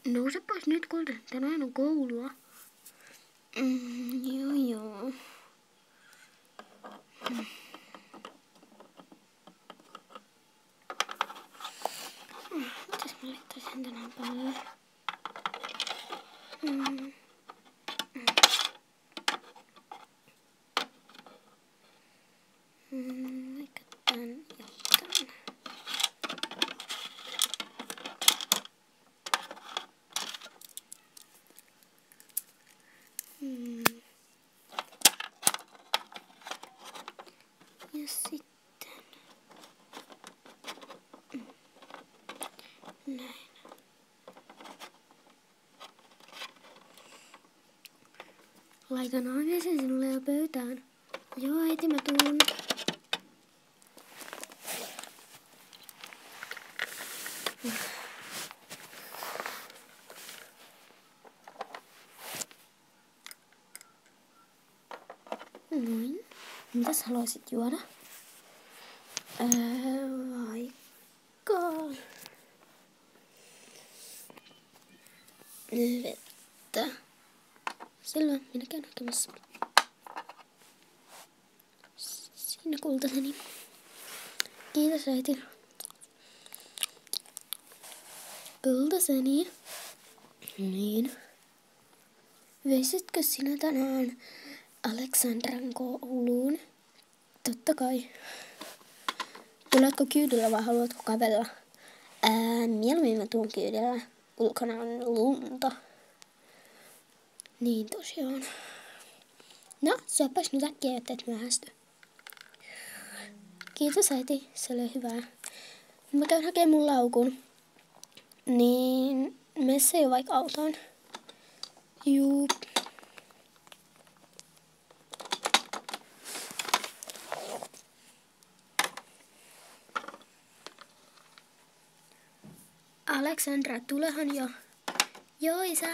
Nouse pois nyt, kulta. Tänään on koulua. Joo. Mitäs mä laittaisin tänään päälle? Vaikka tän ja tän. Ja sitten näin. Laitan aamiaisen sinulle jo pöytään. Joo, äiti, mä tuun. Noin. Mitäs haluaisit juoda? Vaikka vettä. Selvä, minä käyn hakemassa. Siinä kultaseni. Kiitos äiti. Kultaseni. Niin. Veisitkö sinä tänään Aleksandran kouluun? Totta kai. Tuletko kyydillä vai haluatko kävellä? Mieluummin mä tuun kyydillä. Ulkona on lunta. Niin tosiaan. No, syöpäs nyt äkkiä, jotta et myöhästy. Kiitos äiti, se oli hyvää. Mä käyn hakemaan mun laukun. Niin, mene jo vaikka autoon. Juu. Aleksandra, tulehan jo. Joo, isä.